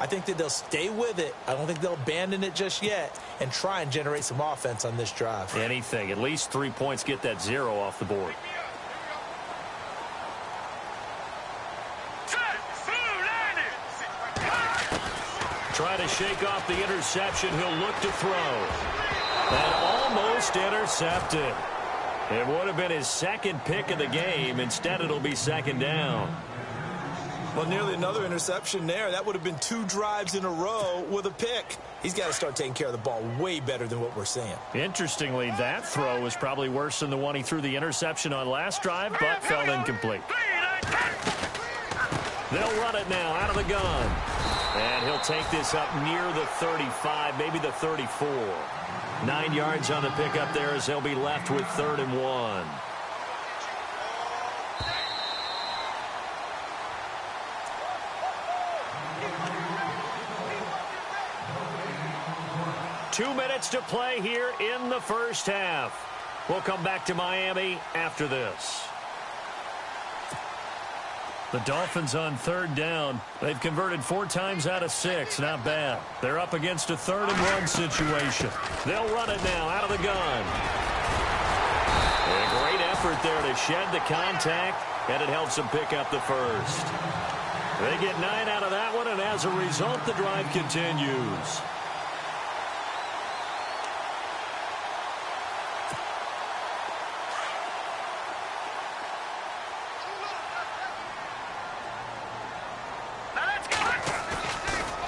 I think that they'll stay with it. I don't think they'll abandon it just yet and try and generate some offense on this drive. Anything. At least 3 points, get that 0 off the board. Try to shake off the interception. He'll look to throw. And almost intercepted. It would have been his second pick of the game. Instead, it'll be second down. Well, nearly another interception there. That would have been 2 drives in a row with a pick. He's got to start taking care of the ball way better than what we're seeing. Interestingly, that throw was probably worse than the one he threw the interception on last drive, but fell incomplete. They'll run it now out of the gun. And he'll take this up near the 35, maybe the 34. 9 yards on the pickup there as they'll be left with 3rd and 1. Two minutes to play here in the first half. We'll come back to Miami after this. The Dolphins on 3rd down. They've converted 4 times out of 6. Not bad. They're up against a 3rd and 1 situation. They'll run it now out of the gun. A great effort there to shed the contact, and it helps them pick up the first. They get 9 out of that one, and as a result, the drive continues.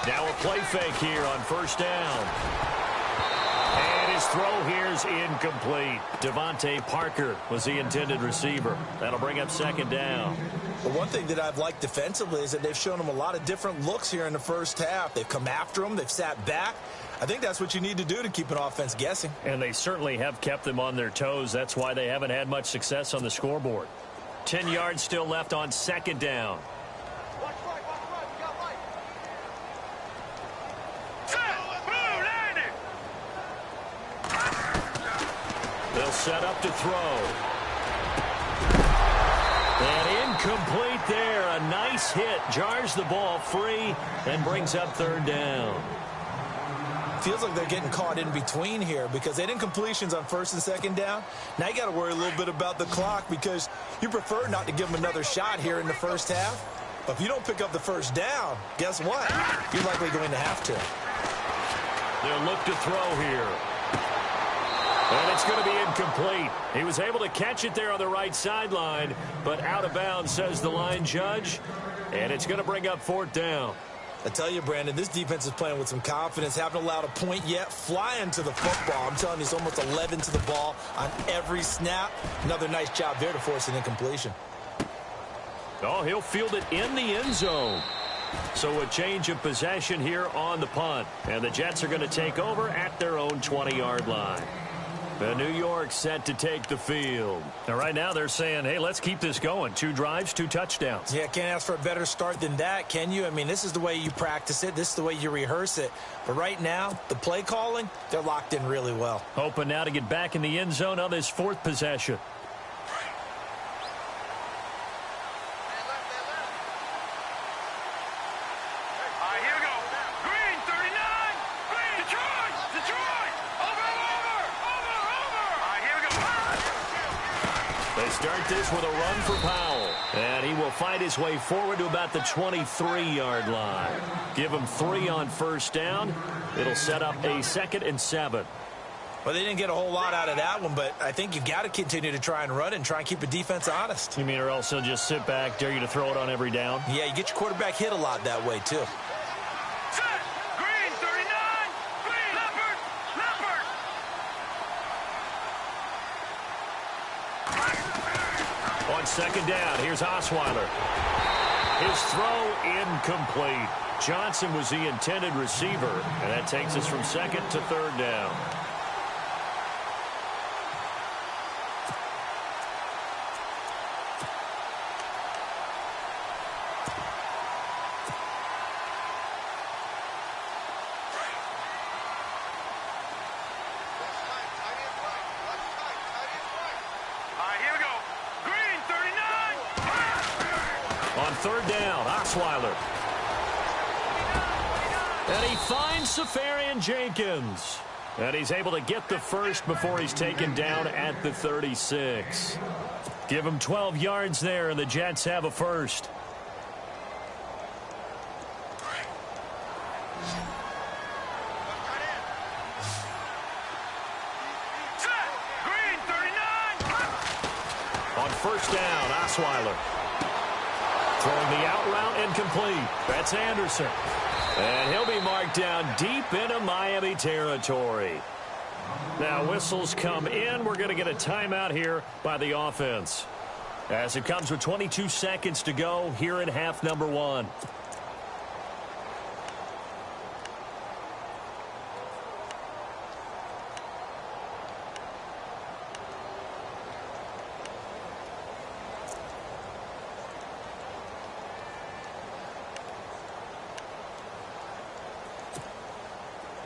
Now a play fake here on 1st down. And his throw here is incomplete. Devontae Parker was the intended receiver. That'll bring up 2nd down. But one thing that I've liked defensively is that they've shown him a lot of different looks here in the first half. They've come after him. They've sat back. I think that's what you need to do to keep an offense guessing. And they certainly have kept them on their toes. That's why they haven't had much success on the scoreboard. 10 yards still left on 2nd down. They'll set up to throw. And incomplete there. A nice hit. Jars the ball free and brings up 3rd down. Feels like they're getting caught in between here because they didn't completions on 1st and 2nd down. Now you got to worry a little bit about the clock because you prefer not to give them another shot here in the first half. But if you don't pick up the 1st down, guess what? You're likely going to have to. They'll look to throw here. And it's going to be incomplete. He was able to catch it there on the right sideline, but out of bounds, says the line judge. And it's going to bring up 4th down. I tell you, Brandon, this defense is playing with some confidence. Haven't allowed a point yet. Flying to the football. I'm telling you, it's almost 11 to the ball on every snap. Another nice job there to force an incompletion. Oh, he'll field it in the end zone. So a change of possession here on the punt. And the Jets are going to take over at their own 20-yard line. The New York set to take the field. And right now they're saying, hey, let's keep this going. 2 drives, 2 touchdowns. Yeah, can't ask for a better start than that, can you? I mean, this is the way you practice it. This is the way you rehearse it. But right now, the play calling, they're locked in really well. Hoping now to get back in the end zone on this 4th possession. Start this with a run for Powell. And he will fight his way forward to about the 23-yard line. Give him 3 on 1st down. It'll set up a 2nd and 7. Well, they didn't get a whole lot out of that one, but I think you've got to continue to try and run it and try and keep the defense honest. You mean or else they'll just sit back, dare you to throw it on every down? Yeah, you get your quarterback hit a lot that way, too. On 2nd down, here's Osweiler. His throw incomplete. Johnson was the intended receiver, and that takes us from 2nd to 3rd down. On 3rd down, Osweiler. And he finds Safarian Jenkins. And he's able to get the first before he's taken down at the 36. Give him 12 yards there, and the Jets have a first. On first down, Osweiler. Throwing the out route incomplete. That's Anderson. And he'll be marked down deep into Miami territory. Now whistles come in. We're going to get a timeout here by the offense, as it comes with 22 seconds to go here in half number 1.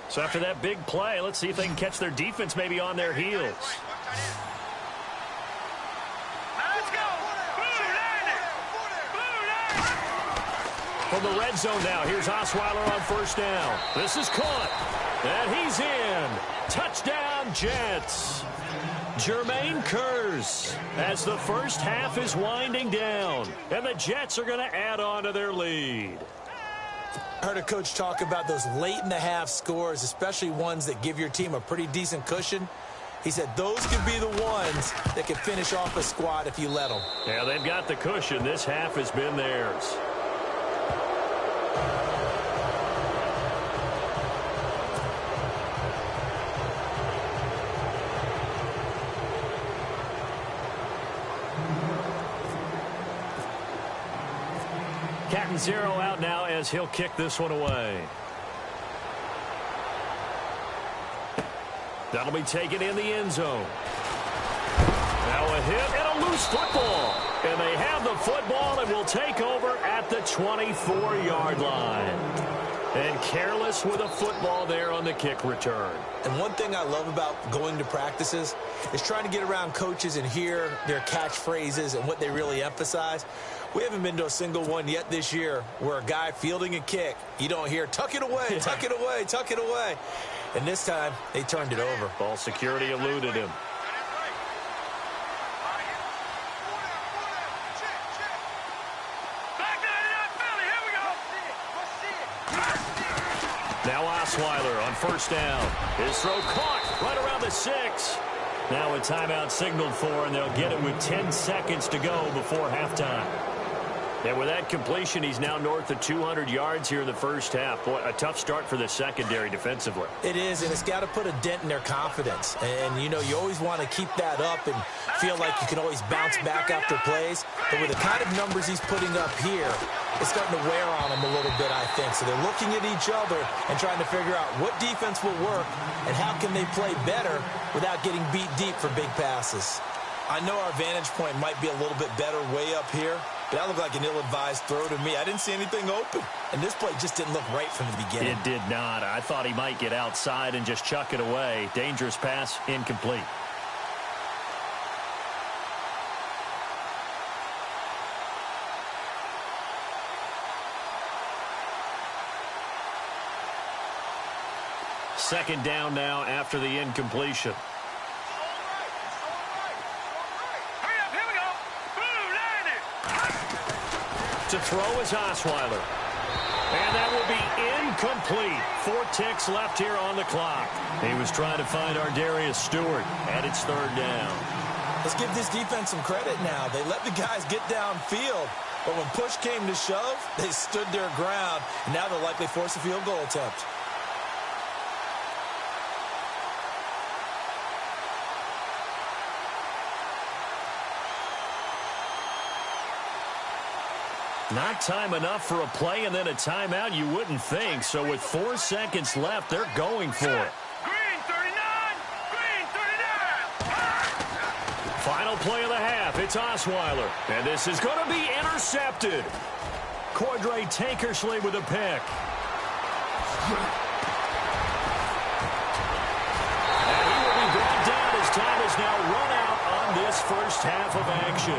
So after that big play, let's see if they can catch their defense maybe on their heels. Let's go! From the red zone now, here's Osweiler on first down. This is caught, and he's in. Touchdown, Jets. Jermaine Kearse, as the first half is winding down, and the Jets are going to add on to their lead. I heard a coach talk about those late-in-the-half scores, especially ones that give your team a pretty decent cushion. He said those could be the ones that can finish off a squad if you let them. Yeah, they've got the cushion. This half has been theirs. Captain Zero out now as he'll kick this one away. That'll be taken in the end zone. Now a hit and a loose football. And they have the football and will take over at the 24-yard line. And careless with a football there on the kick return. And one thing I love about going to practices is trying to get around coaches and hear their catchphrases and what they really emphasize. We haven't been to a single one yet this year where a guy fielding a kick, you don't hear, tuck it away, tuck it away, tuck it away. And this time, they turned it over. Ball security eluded him. Now Osweiler on first down. His throw caught right around the 6. Now a timeout signaled for, and they'll get it with 10 seconds to go before halftime. And with that completion, he's now north of 200 yards here in the first half. Boy, a tough start for the secondary defensively. It is, and it's got to put a dent in their confidence. And, you know, you always want to keep that up and feel like you can always bounce back after plays. But with the kind of numbers he's putting up here, it's starting to wear on them a little bit, I think. So they're looking at each other and trying to figure out what defense will work and how can they play better without getting beat deep for big passes. I know our vantage point might be a little bit better way up here, but that looked like an ill-advised throw to me. I didn't see anything open, and this play just didn't look right from the beginning. It did not. I thought he might get outside and just chuck it away. Dangerous pass, incomplete. Second down now after the incompletion. To throw is Osweiler. And that will be incomplete. 4 ticks left here on the clock. He was trying to find Ardarius Stewart, and it's third down. Let's give this defense some credit now. They let the guys get downfield, but when push came to shove, they stood their ground, and now they'll likely force a field goal attempt. Not time enough for a play and then a timeout, you wouldn't think. So with 4 seconds left, they're going for it. Green 39! Green 39! Final play of the half. It's Osweiler. And this is going to be intercepted. Cordray Tankersley with a pick. And he will be brought down as time is now run out on this first half of action.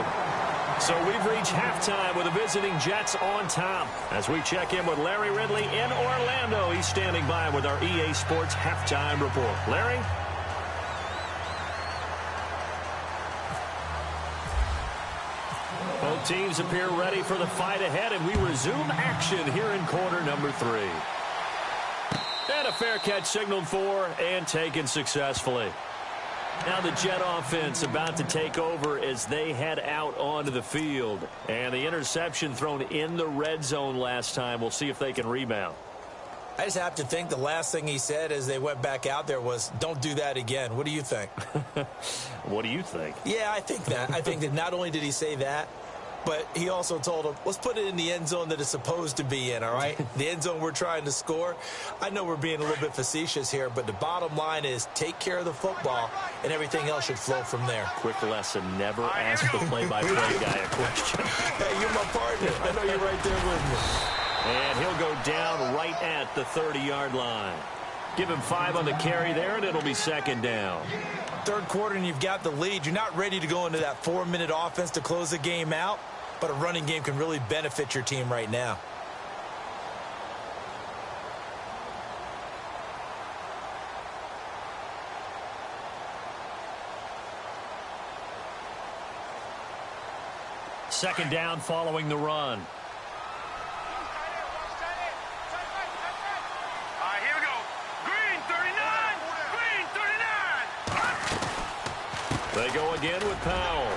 So we've reached halftime with the visiting Jets on top as we check in with Larry Ridley in Orlando. he's standing by with our EA Sports halftime report. Larry? Both teams appear ready for the fight ahead, and we resume action here in quarter number 3. And a fair catch signaled for and taken successfully. Now the Jet offense about to take over as they head out onto the field. And the interception thrown in the red zone last time. We'll see if they can rebound. I just have to think the last thing he said as they went back out there was, don't do that again. What do you think? What do you think? Yeah, I think that. I think that not only did he say that, but he also told him, let's put it in the end zone that it's supposed to be in, all right? The end zone we're trying to score. I know we're being a little bit facetious here, but the bottom line is take care of the football, and everything else should flow from there. Quick lesson, never ask the play-by-play guy a question. Hey, you're my partner. I know you're right there with me. And he'll go down right at the 30-yard line. Give him 5 on the carry there, and it'll be second down. Third quarter, and you've got the lead. You're not ready to go into that 4-minute offense to close the game out, but a running game can really benefit your team right now. Second down following the run. Here we go. Green 39. Green 39. They go again with Powell.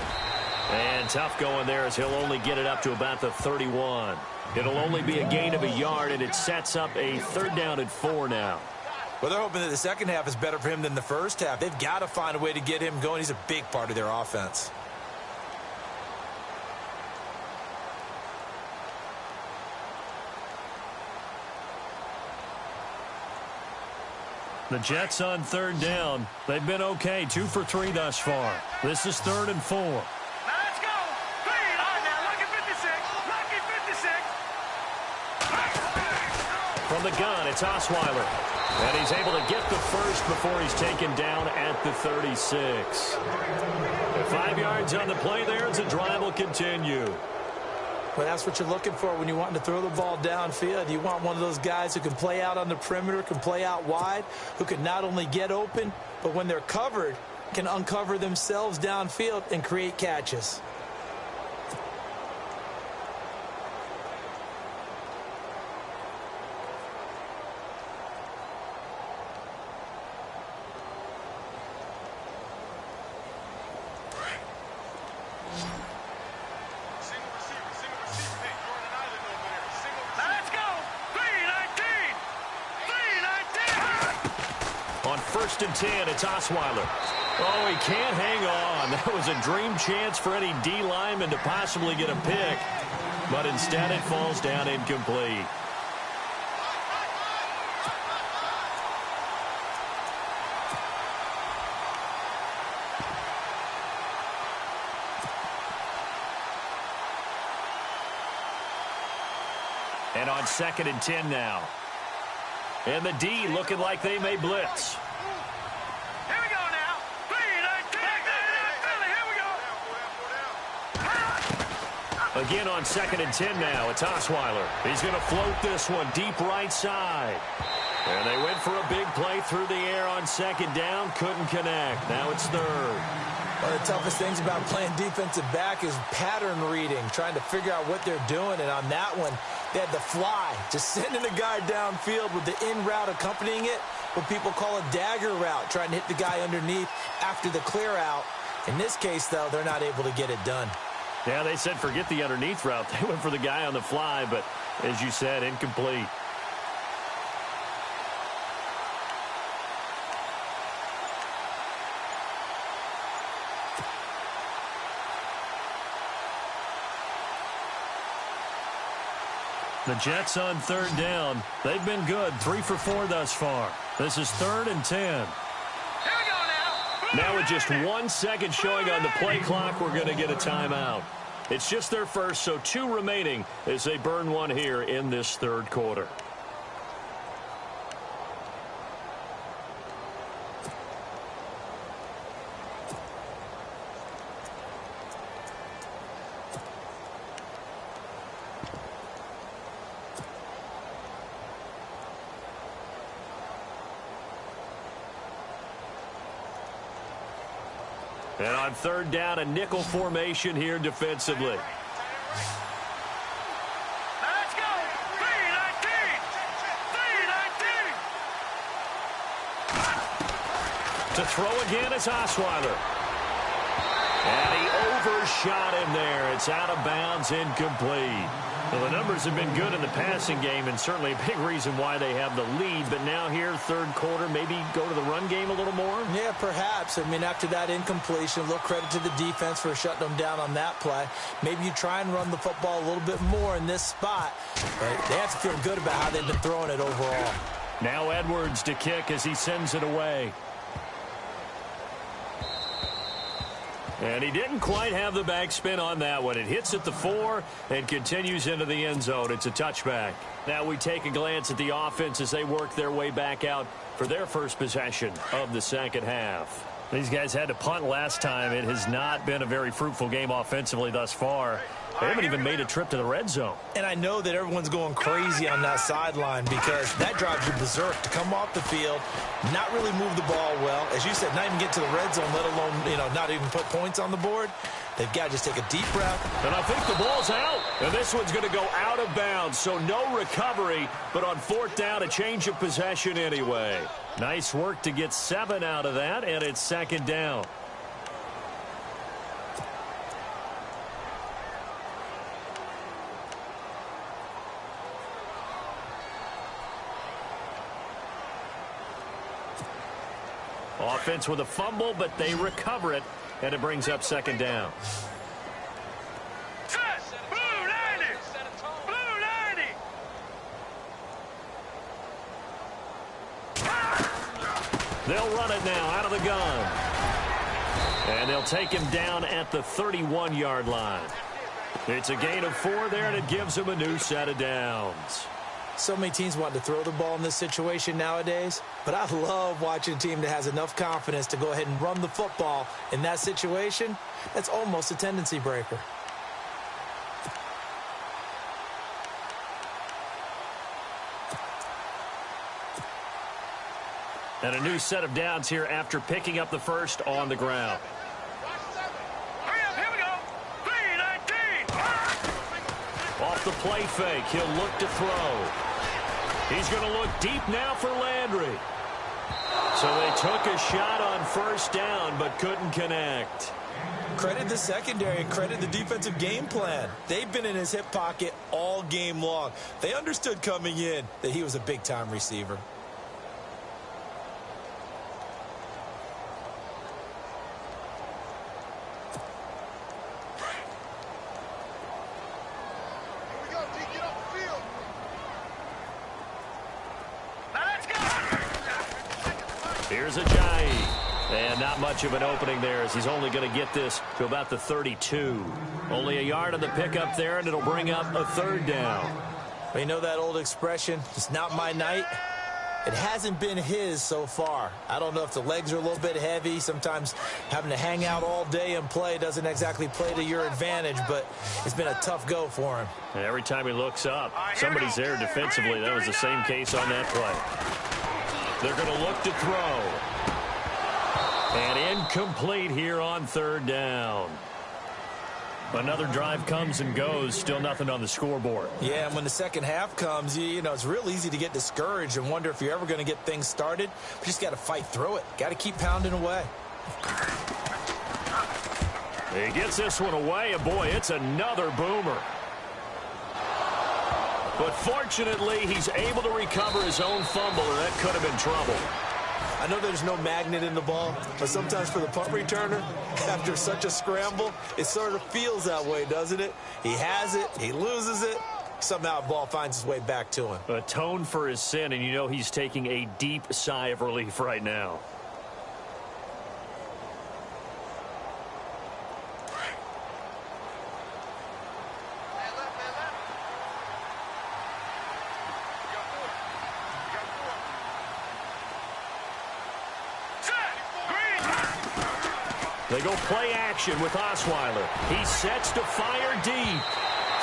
And tough going there as he'll only get it up to about the 31. It'll only be a gain of a yard, and it sets up a third down and 4 now. Well, they're hoping that the second half is better for him than the first half. They've got to find a way to get him going. He's a big part of their offense. The Jets on third down. They've been okay, 2 for 3 thus far. This is 3rd and 4. Now let's go. Green. All right, now, lucky 56. Lucky 56. From the gun, it's Osweiler. And he's able to get the first before he's taken down at the 36. 5 yards on the play there as the drive will continue. Well, that's what you're looking for when you want to throw the ball downfield. You want one of those guys who can play out on the perimeter, can play out wide, who can not only get open, but when they're covered, can uncover themselves downfield and create catches. First and 10, it's Osweiler. Oh, he can't hang on. That was a dream chance for any D lineman to possibly get a pick. But instead it falls down incomplete. And on 2nd and 10 now. And the D looking like they may blitz. Here we go now. Green 19. Here we go. Again on 2nd and 10 now. It's Osweiler. He's going to float this one deep right side. And they went for a big play through the air on 2nd down. Couldn't connect. Now it's 3rd. One of the toughest things about playing defensive back is pattern reading, trying to figure out what they're doing. And on that one, they had the fly, just sending a guy downfield with the in route accompanying it, what people call a dagger route, trying to hit the guy underneath after the clear out. In this case, though, they're not able to get it done. Yeah, they said forget the underneath route. They went for the guy on the fly, but as you said, incomplete. The Jets on 3rd down. They've been good, 3 for 4 thus far. This is 3rd and 10. Here we go now. Now with just 1 second showing on the play clock, we're going to get a timeout. It's just their first, so 2 remaining as they burn one here in this 3rd quarter. And on third down, a nickel formation here defensively. Let's go. 3-19. 3-19. To throw again is Osweiler. And he overshot him there. It's out of bounds, incomplete. Well, the numbers have been good in the passing game, and certainly a big reason why they have the lead. But now here, third quarter, maybe go to the run game a little more? Yeah, perhaps. I mean, after that incompletion, a little credit to the defense for shutting them down on that play. Maybe you try and run the football a little bit more in this spot. But they have to feel good about how they've been throwing it overall. Now Edwards to kick as he sends it away. And he didn't quite have the backspin on that one. It hits at the 4 and continues into the end zone. It's a touchback. Now we take a glance at the offense as they work their way back out for their first possession of the second half. These guys had to punt last time. It has not been a very fruitful game offensively thus far. They haven't even made a trip to the red zone. And I know that everyone's going crazy on that sideline because that drives you berserk to come off the field, not really move the ball well. As you said, not even get to the red zone, let alone, not even put points on the board. They've got to just take a deep breath. And I think the ball's out. And this one's going to go out of bounds, so no recovery. But on fourth down, a change of possession anyway. Nice work to get 7 out of that, and it's second down. Offense with a fumble, but they recover it, and it brings up second down. Blue 90. Blue 90. They'll run it now out of the gun. And they'll take him down at the 31-yard line. It's a gain of 4 there, and it gives them a new set of downs. So many teams want to throw the ball in this situation nowadays, but I love watching a team that has enough confidence to go ahead and run the football in that situation. That's almost a tendency breaker. And a new set of downs here after picking up the first on the ground. Hurry up, here we go. 3-19. Off the play fake, he'll look to throw. He's going to look deep now for Landry. So they took a shot on first down, but couldn't connect. Credit the secondary and credit the defensive game plan. They've been in his hip pocket all game long. They understood coming in that he was a big-time receiver. Here's Ajayi. And not much of an opening there as he's only going to get this to about the 32. Only a yard on the pickup there, and it'll bring up a third down. Well, you know that old expression, it's not my night? It hasn't been his so far. I don't know if the legs are a little bit heavy. Sometimes having to hang out all day and play doesn't exactly play to your advantage, but it's been a tough go for him. And every time he looks up, somebody's there defensively. That was the same case on that play. They're going to look to throw. And incomplete here on third down. Another drive comes and goes. Still nothing on the scoreboard. Yeah, and when the second half comes, you know, it's real easy to get discouraged and wonder if you're ever going to get things started. But you just got to fight through it. Got to keep pounding away. He gets this one away, and boy, it's another boomer. But fortunately, he's able to recover his own fumble, and that could have been trouble. I know there's no magnet in the ball, but sometimes for the punt returner, after such a scramble, it sort of feels that way, doesn't it? He has it, he loses it, somehow the ball finds its way back to him. Atone for his sin, and you know he's taking a deep sigh of relief right now. They go play action with Osweiler. He sets to fire deep.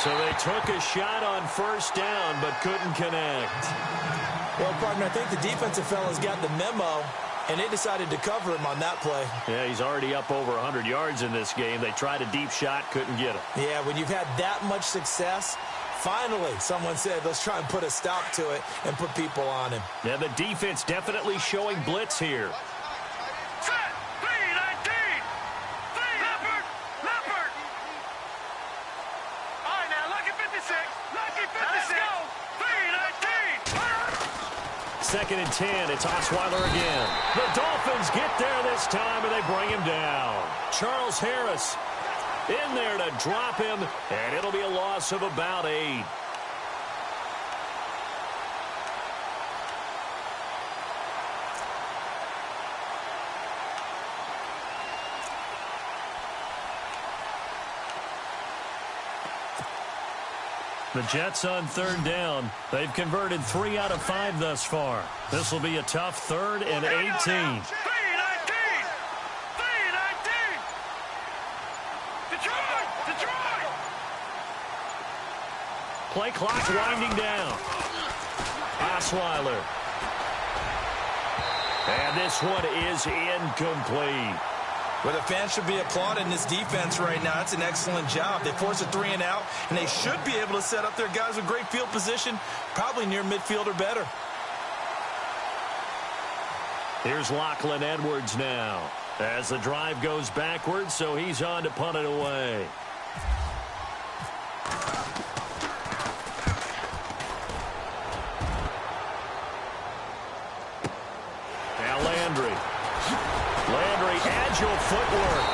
So they took a shot on first down, but couldn't connect. Well, partner, I think the defensive fellas got the memo. and they decided to cover him on that play. Yeah, he's already up over 100 yards in this game. They tried a deep shot, couldn't get him. Yeah, when you've had that much success, finally someone said, let's try and put a stop to it and put people on him. Yeah, the defense definitely showing blitz here. Set. 3-19. Leopard. Leopard. All right, now, lucky 56. Lucky 56. Let's go. 3-19. Second and 10. It's Osweiler again. The Dolphins get there this time, and they bring him down. Charles Harris in there to drop him, and it'll be a loss of about 8. The Jets on third down. They've converted 3 out of 5 thus far. This will be a tough 3rd and 18. 3-19. 3-19. Detroit. Detroit. Play clock winding down. Osweiler. And this one is incomplete. Well, the fans should be applauding this defense right now. It's an excellent job. They force a 3 and out, and they should be able to set up their guys with great field position, probably near midfield or better. Here's Lachlan Edwards now as the drive goes backwards, so he's on to punt it away. Now Landry, agile footwork.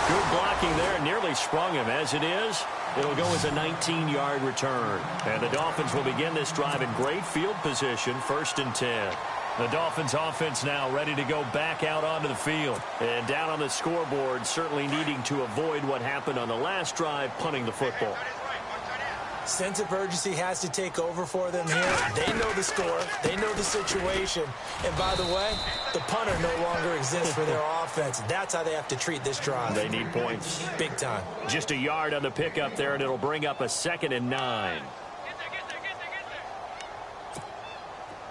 Good blocking there, nearly sprung him. As it is, it'll go as a 19-yard return. And the Dolphins will begin this drive in great field position, 1st and 10. The Dolphins offense now ready to go back out onto the field. And down on the scoreboard, certainly needing to avoid what happened on the last drive, punting the football. Sense of urgency has to take over for them here. They know the score. They know the situation. And by the way, the punter no longer exists for their offense. That's how they have to treat this drive. They need points. Big time. Just a yard on the pickup there, and it'll bring up a 2nd and 9.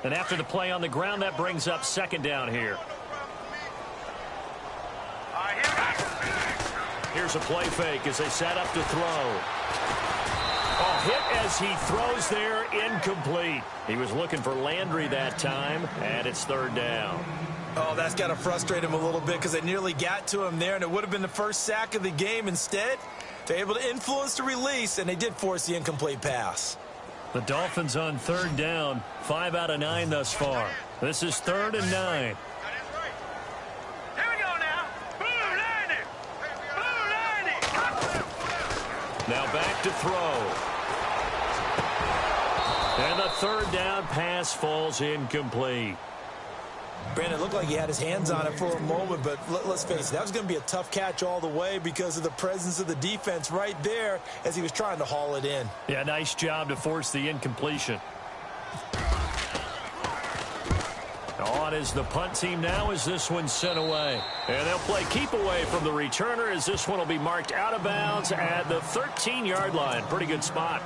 And after the play on the ground, that brings up 2nd down here. Here's a play fake as they set up to throw. Oh, hit as he throws there, incomplete. He was looking for Landry that time, and it's 3rd down. Oh, that's got to frustrate him a little bit because they nearly got to him there, and it would have been the first sack of the game. Instead, they're able to influence the release, and they did force the incomplete pass. The Dolphins on 3rd down, 5 out of 9 thus far. This is 3rd and 9. Here we go now. Blue 90. Blue 90. Now back to throw. And the 3rd down pass falls incomplete. Brandon, it looked like he had his hands on it for a moment, but let's face it, that was going to be a tough catch all the way because of the presence of the defense right there as he was trying to haul it in. Yeah, nice job to force the incompletion. On is the punt team now as this one's sent away. And they'll play keep away from the returner as this one will be marked out of bounds at the 13-yard line. Pretty good spot.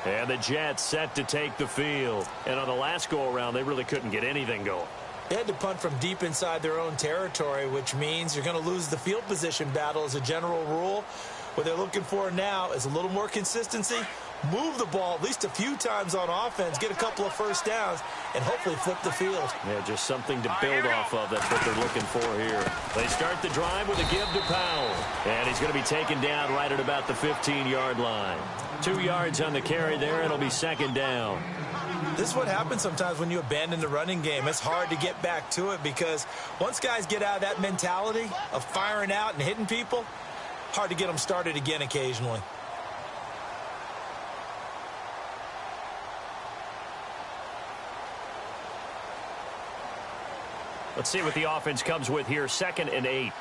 And the Jets set to take the field. And on the last go-around, they really couldn't get anything going. They had to punt from deep inside their own territory, which means you're going to lose the field position battle as a general rule. What they're looking for now is a little more consistency, move the ball at least a few times on offense, get a couple of first downs, and hopefully flip the field. Yeah, just something to build off of. That's what they're looking for here. They start the drive with a give to Powell. And he's going to be taken down right at about the 15-yard line. 2 yards on the carry there, and it'll be 2nd down. This is what happens sometimes when you abandon the running game. It's hard to get back to it because once guys get out of that mentality of firing out and hitting people, hard to get them started again occasionally. Let's see what the offense comes with here. 2nd and 8.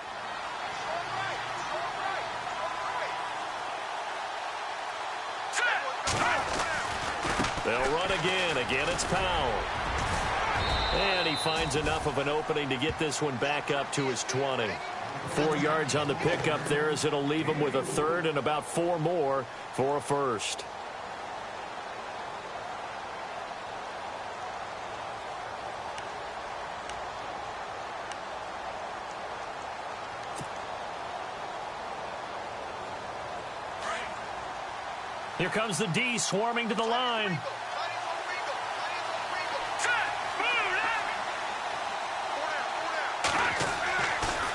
They'll run again. Again, it's Powell. And he finds enough of an opening to get this one back up to his 20. 4 yards on the pickup there as it'll leave him with a 3rd and about 4 more for a first. Here comes the D swarming to the line.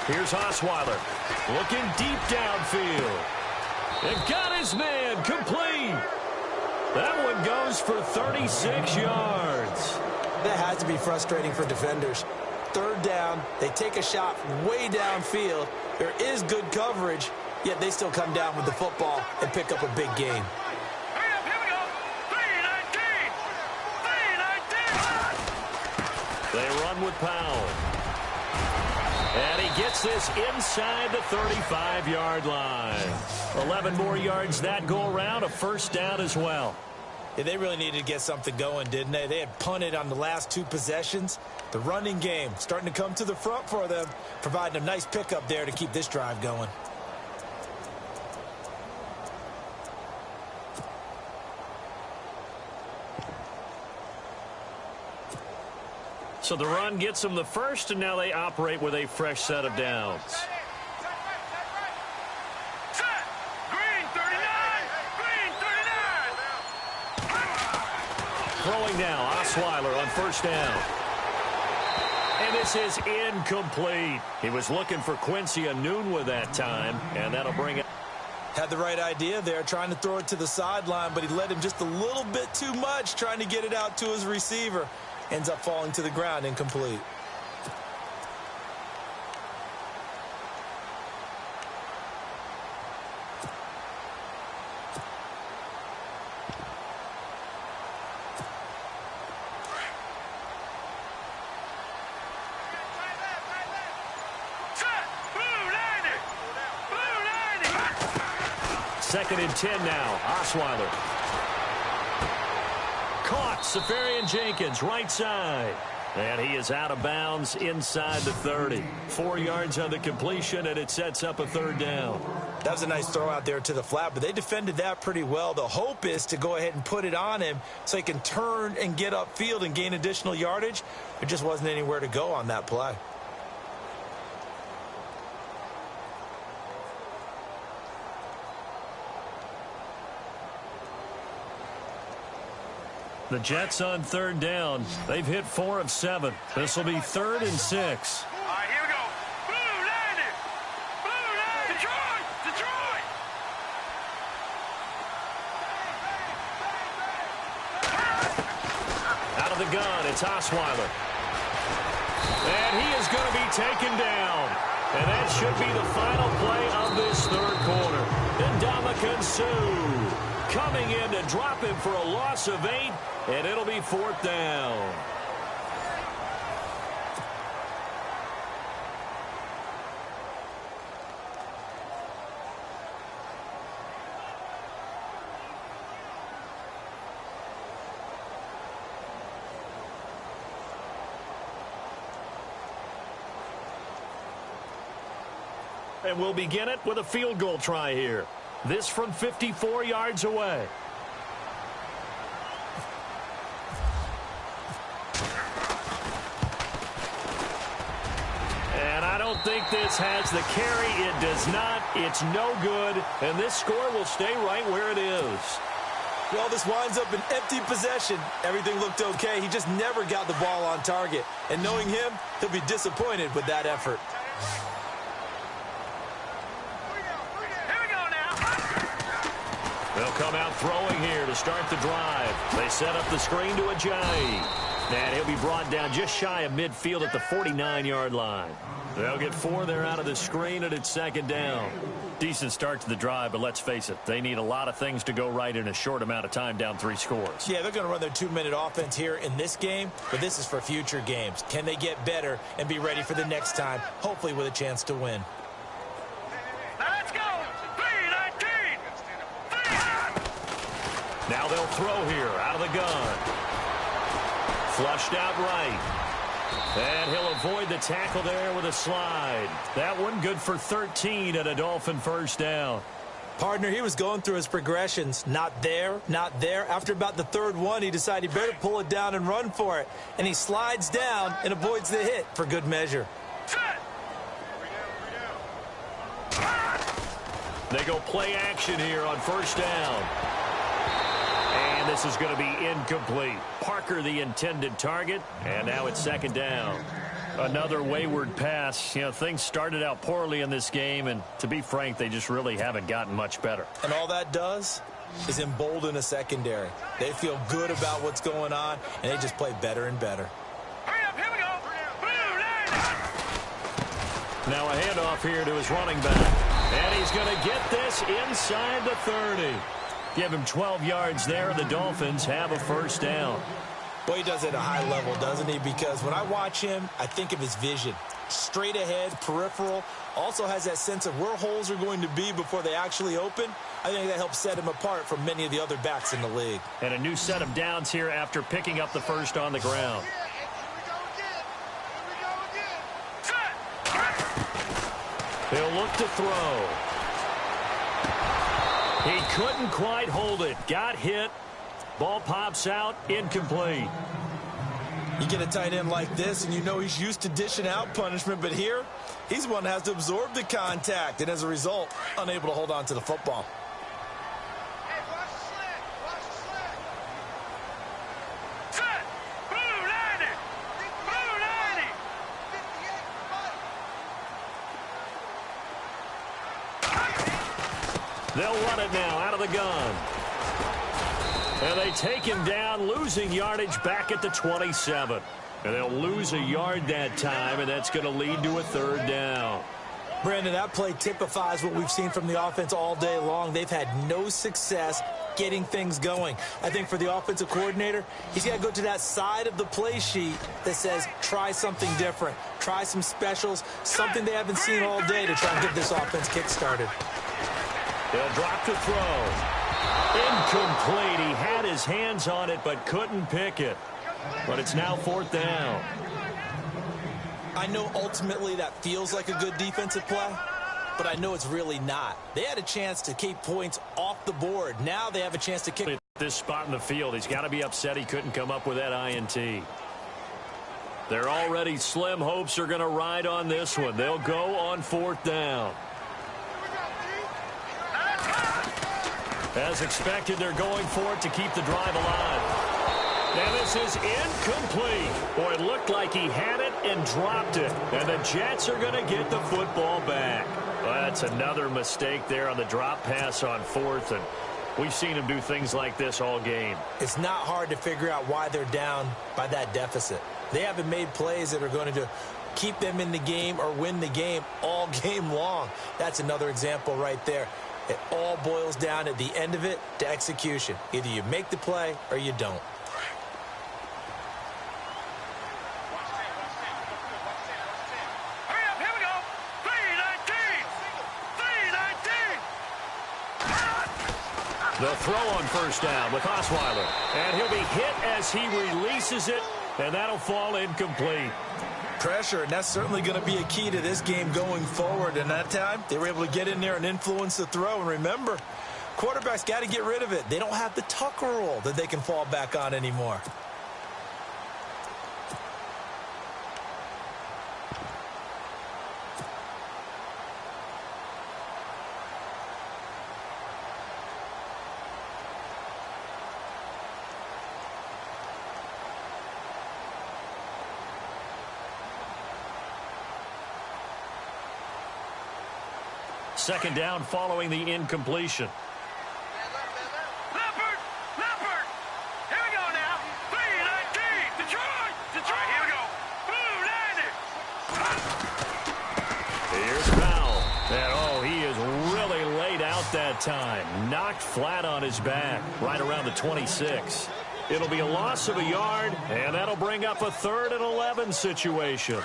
Here's Osweiler looking deep downfield. And got his man complete. That one goes for 36 yards. That has to be frustrating for defenders. Third down, they take a shot way downfield. There is good coverage, yet they still come down with the football and pick up a big gain. Here we go. 319. 319. They run with Powell. And he gets this inside the 35-yard line. 11 more yards that go around, a first down as well. Yeah, they really needed to get something going, didn't they? They had punted on the last two possessions. The running game starting to come to the front for them, providing a nice pickup there to keep this drive going. So the run gets them the first, and now they operate with a fresh set of downs. Set. Green 39. Green 39. Throwing now, Osweiler on first down. And this is incomplete. He was looking for Quincy Enunwa that time, and that'll bring it. Had the right idea there, trying to throw it to the sideline, but he led him just a little bit too much, trying to get it out to his receiver. Ends up falling to the ground, incomplete. Set. Blue 90. Blue 90. Second and 10 now. Osweiler. Caught. Safarian Jenkins, right side. And he is out of bounds inside the 30. 4 yards on the completion, and it sets up a third down. That was a nice throw out there to the flat, but they defended that pretty well. The hope is to go ahead and put it on him so he can turn and get upfield and gain additional yardage. There just wasn't anywhere to go on that play. The Jets on third down. They've hit 4 of 7. This will be 3rd and 6. All right, here we go. Blue 90. Blue 90. Detroit. Detroit. Out of the gun, it's Osweiler. And he is going to be taken down. And that should be the final play of this third quarter. Ndamukong Suh coming in to drop him for a loss of 8, and it'll be 4th down. And we'll begin it with a field goal try here. This from 54 yards away. And I don't think this has the carry. It does not. It's no good. And this score will stay right where it is. Well, this winds up an empty possession. Everything looked okay. He just never got the ball on target. And knowing him, he'll be disappointed with that effort. They'll come out throwing here to start the drive. They set up the screen to Ajayi. And he'll be brought down just shy of midfield at the 49-yard line. They'll get 4 there out of the screen, and it's 2nd down. Decent start to the drive, but let's face it, they need a lot of things to go right in a short amount of time, down 3 scores. Yeah, they're going to run their 2-minute offense here in this game, but this is for future games. Can they get better and be ready for the next time, hopefully with a chance to win? Now let's go. 319. Now they'll throw here out of the gun. Flushed out right. And he'll avoid the tackle there with a slide. That one good for 13 and a Dolphin first down. Partner, he was going through his progressions. Not there, not there. After about the 3rd one, he decided he better pull it down and run for it. And he slides down and avoids the hit for good measure. Set. They go play action here on first down. this is going to be incomplete. Parker, the intended target, and now it's second down. Another wayward pass. You know, things started out poorly in this game, and to be frank, they just really haven't gotten much better. And all that does is embolden a secondary. They feel good about what's going on, and they just play better and better. Hurry up, here we go. Blue line. Now a handoff here to his running back. And he's going to get this inside the 30. Give him 12 yards there, and the Dolphins have a first down. Well, he does it at a high level, doesn't he? Because when I watch him, I think of his vision. Straight ahead, peripheral. Also has that sense of where holes are going to be before they actually open. I think that helps set him apart from many of the other backs in the league. And a new set of downs here after picking up the first on the ground. He'll look to throw. He couldn't quite hold it. Got hit. Ball pops out, incomplete. You get a tight end like this, and you know he's used to dishing out punishment, but here, he's the one that has to absorb the contact, and as a result, unable to hold on to the football. Hey, watch the slant. Watch the slant. Set. Blue line. Blue line. 58. They'll run it now out of the gun. And they take him down, losing yardage back at the 27. And they'll lose a yard that time, and that's going to lead to a third down. Brandon, that play typifies what we've seen from the offense all day long. They've had no success getting things going. I think for the offensive coordinator, he's got to go to that side of the play sheet that says try something different, try some specials, something they haven't seen all day to try and get this offense kick-started. They'll drop to throw. Incomplete. He had his hands on it but couldn't pick it. But it's now fourth down. I know ultimately that feels like a good defensive play, but I know it's really not. They had a chance to keep points off the board. Now they have a chance to kick. At this spot in the field, he's got to be upset he couldn't come up with that INT. Their already slim hopes are going to ride on this one. They'll go on fourth down. As expected, they're going for it to keep the drive alive. And this is incomplete. Boy, it looked like he had it and dropped it. And the Jets are going to get the football back. Well, that's another mistake there on the drop pass on fourth. And we've seen him do things like this all game. It's not hard to figure out why they're down by that deficit. They haven't made plays that are going to keep them in the game or win the game all game long. That's another example right there. It all boils down at the end of it to execution. Either you make the play or you don't. Hurry up, here we go. 319. 319. The throw on first down with Osweiler. And he'll be hit as he releases it, and that'll fall incomplete. Pressure, and that's certainly going to be a key to this game going forward. And that time, they were able to get in there and influence the throw. And remember, quarterbacks got to get rid of it. They don't have the Tucker rule that they can fall back on anymore. Second down following the incompletion. Leopard! Leopard! Here we go now. 319. Detroit! Detroit! Here we go. Blue 90. Here's Powell. And, oh, he is really laid out that time. Knocked flat on his back right around the 26. It'll be a loss of a yard, and that'll bring up a 3rd and 11 situation.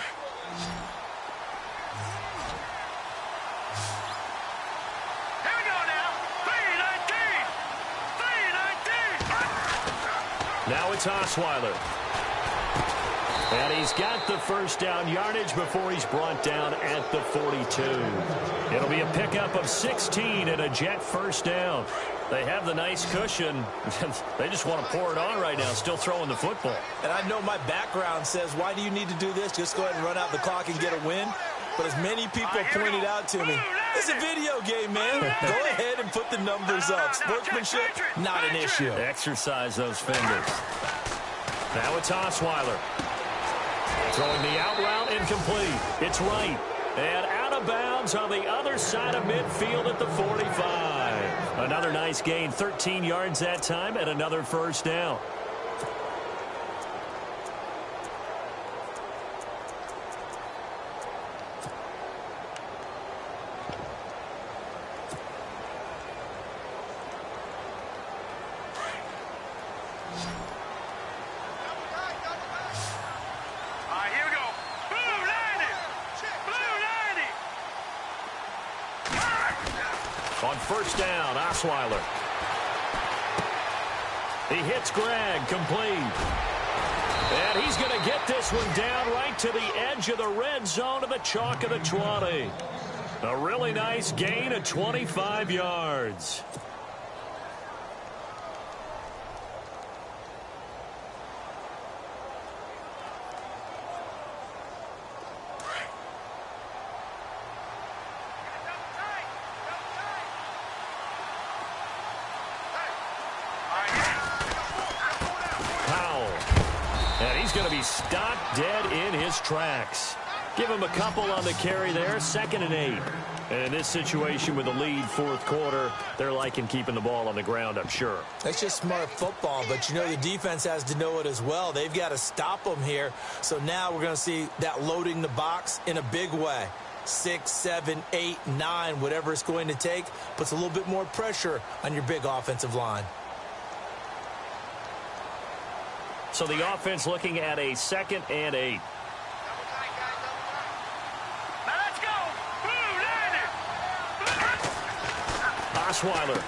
Now it's Osweiler. And he's got the first down yardage before he's brought down at the 42. It'll be a pickup of 16 and a Jet first down. They have the nice cushion. They just want to pour it on right now, still throwing the football. And I know my background says, why do you need to do this? Just go ahead and run out the clock and get a win. But as many people pointed out to me, It's a video game, man. Go ahead and put the numbers up. Sportsmanship, not an issue. Exercise those fingers. Now it's Osweiler. Throwing the out route incomplete. It's right. And out of bounds on the other side of midfield at the 45. Another nice gain, 13 yards that time, and another first down. On first down, Osweiler. He hits Gregg, complete. And he's going to get this one down right to the edge of the red zone of the chalk of the 20. A really nice gain of 25 yards. Going to be stopped dead in his tracks. Give him a couple on the carry there, 2nd and 8. And in this situation with the lead fourth quarter, they're liking keeping the ball on the ground, I'm sure. That's just smart football, but you know the defense has to know it as well. They've got to stop them here. So now we're going to see that loading the box in a big way. 6, 7, 8, 9, whatever it's going to take, puts a little bit more pressure on your big offensive line. So the offense looking at a 2nd and 8. Now let's go. Osweiler.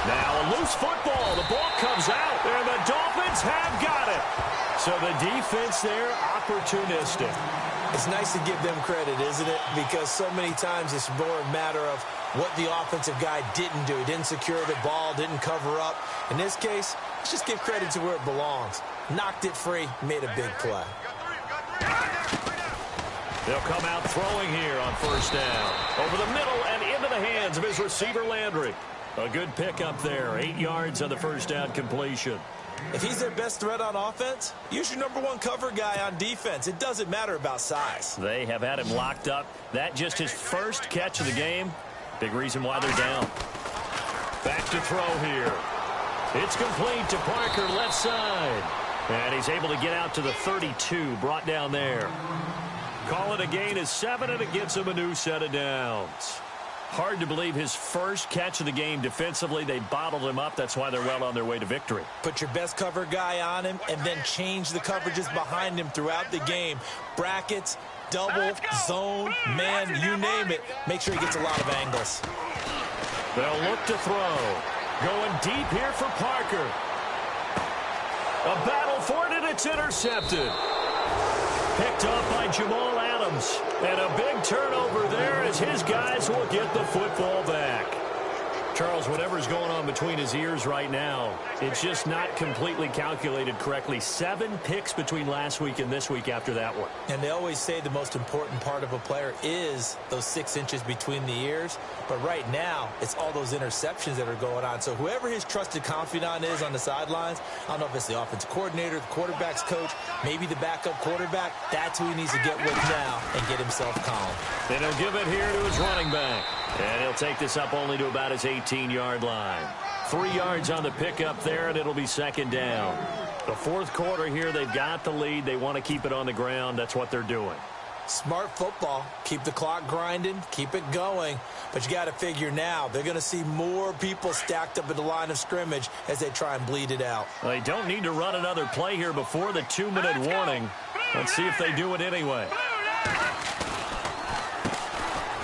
Now a loose football. The ball comes out, and the Dolphins have got it. So the defense there, opportunistic. It's nice to give them credit, isn't it? Because so many times it's more a matter of what the offensive guy didn't do. He didn't secure the ball, didn't cover up. In this case, let's just give credit to where it belongs. Knocked it free, made a big play. They'll come out throwing here on first down. Over the middle and into the hands of his receiver, Landry. A good pickup there. 8 yards on the first down completion. If he's their best threat on offense, use your #1 cover guy on defense. It doesn't matter about size. They have had him locked up. That just his first catch of the game. Big reason why they're down. Back to throw here. It's complete to Parker, left side. And he's able to get out to the 32, brought down there. Call it a gain of 7, and it gets him a new set of downs. Hard to believe his first catch of the game defensively. They bottled him up. That's why they're well on their way to victory. Put your best cover guy on him and then change the coverages behind him throughout the game. Brackets, double, zone, man, you name it. Make sure he gets a lot of angles. They'll look to throw. Going deep here for Parker. A battle for it, and it's intercepted. Picked off by Jamal Adams. And a big turnover there as his guys will get the football back. Charles, whatever's going on between his ears right now, it's just not completely calculated correctly. 7 picks between last week and this week after that one. And they always say the most important part of a player is those 6 inches between the ears. But right now, it's all those interceptions that are going on. So whoever his trusted confidant is on the sidelines, I don't know if it's the offensive coordinator, the quarterback's coach, maybe the backup quarterback, that's who he needs to get with now and get himself calm. Then he'll give it here to his running back. And he'll take this up only to about his 18-yard line. 3 yards on the pickup there, and it'll be 2nd down. The fourth quarter here, they've got the lead. They want to keep it on the ground. That's what they're doing. Smart football. Keep the clock grinding. Keep it going. But you got to figure now, they're going to see more people stacked up at the line of scrimmage as they try and bleed it out. They don't need to run another play here before the 2-minute warning. Let's see if they do it anyway.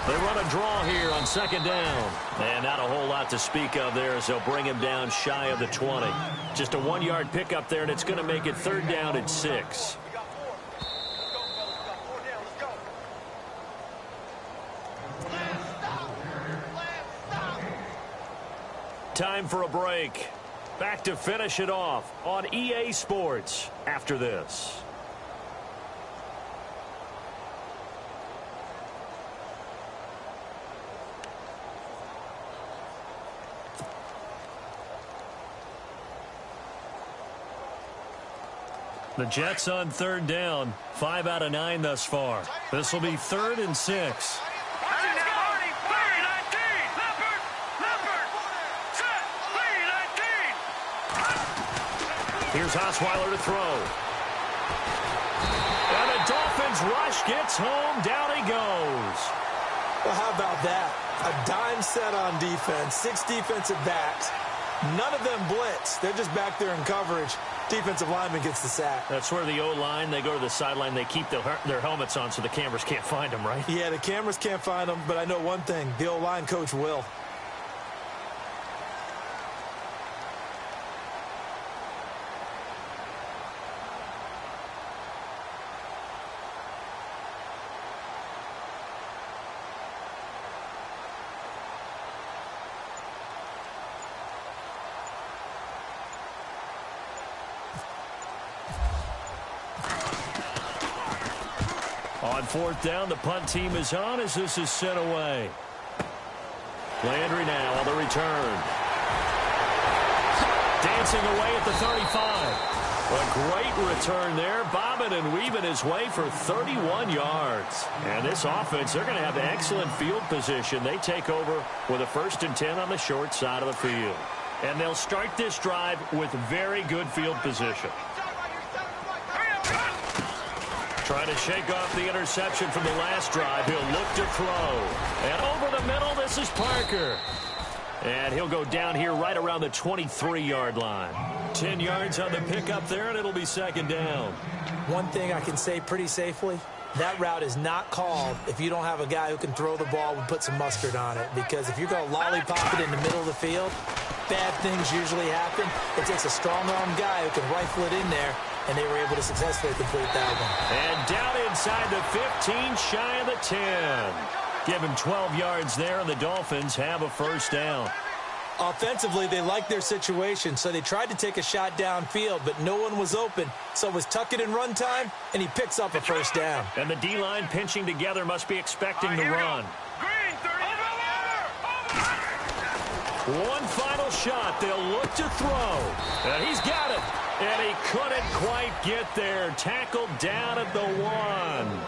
They run a draw here on 2nd down. And not a whole lot to speak of there as they'll bring him down shy of the 20. Just a 1-yard pickup there, and it's going to make it 3rd down at 6. Time for a break. Back to finish it off on EA Sports after this. The Jets on third down, 5 out of 9 thus far. This will be 3rd and 6. Here's Osweiler to throw. And the Dolphins rush gets home. Down he goes. Well, how about that? A dime set on defense, 6 defensive backs. None of them blitz. They're just back there in coverage. Defensive lineman gets the sack. That's where the O-line, they go to the sideline, they keep their helmets on so the cameras can't find them, right? Yeah, the cameras can't find them, but I know one thing. The O-line coach will. On 4th down, the punt team is on as this is sent away. Landry now on the return. Dancing away at the 35. A great return there, bobbing and weaving his way for 31 yards. And this offense, they're going to have excellent field position. They take over with a 1st and 10 on the short side of the field. And they'll start this drive with very good field position. Trying to shake off the interception from the last drive. He'll look to throw. And over the middle, this is Parker. And he'll go down here right around the 23-yard line. 10 yards on the pickup there, and it'll be 2nd down. One thing I can say pretty safely, that route is not called if you don't have a guy who can throw the ball and put some mustard on it. Because if you're going to lollipop it in the middle of the field, bad things usually happen. It takes a strong-arm guy who can rifle it in there, and they were able to successfully complete that one. And down inside the 15, shy of the 10. Give him 12 yards there, and the Dolphins have a 1st down. Offensively, they liked their situation, so they tried to take a shot downfield, but no one was open. So it was tuck it in run time, and he picks up a 1st down. And the D-line pinching together must be expecting the run. One final shot. They'll look to throw. And he's got it. And he couldn't quite get there. Tackled down at the 1.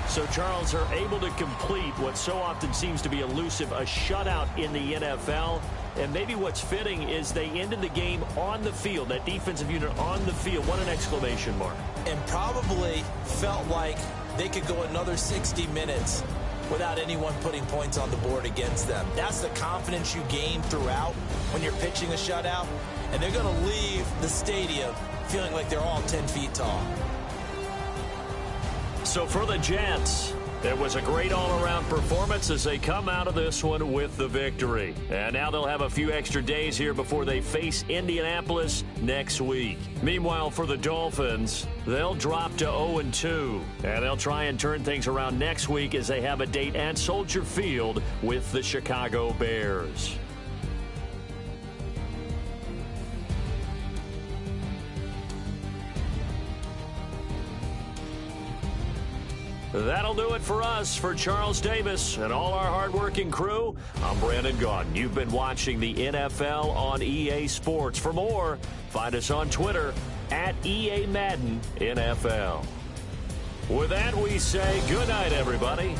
So, Charles, are able to complete what so often seems to be elusive, a shutout in the NFL. And maybe what's fitting is they ended the game on the field, that defensive unit on the field. What an exclamation mark. And probably felt like they could go another 60 minutes without anyone putting points on the board against them. That's the confidence you gain throughout when you're pitching a shutout. And they're going to leave the stadium feeling like they're all 10 feet tall. So for the Jets, it was a great all-around performance as they come out of this one with the victory. And now they'll have a few extra days here before they face Indianapolis next week. Meanwhile, for the Dolphins, they'll drop to 0-2. And they'll try and turn things around next week as they have a date at Soldier Field with the Chicago Bears. That'll do it for us. For Charles Davis and all our hardworking crew, I'm Brandon Gaudin. You've been watching the NFL on EA Sports. For more, find us on Twitter at EA Madden NFL. With that, we say good night, everybody.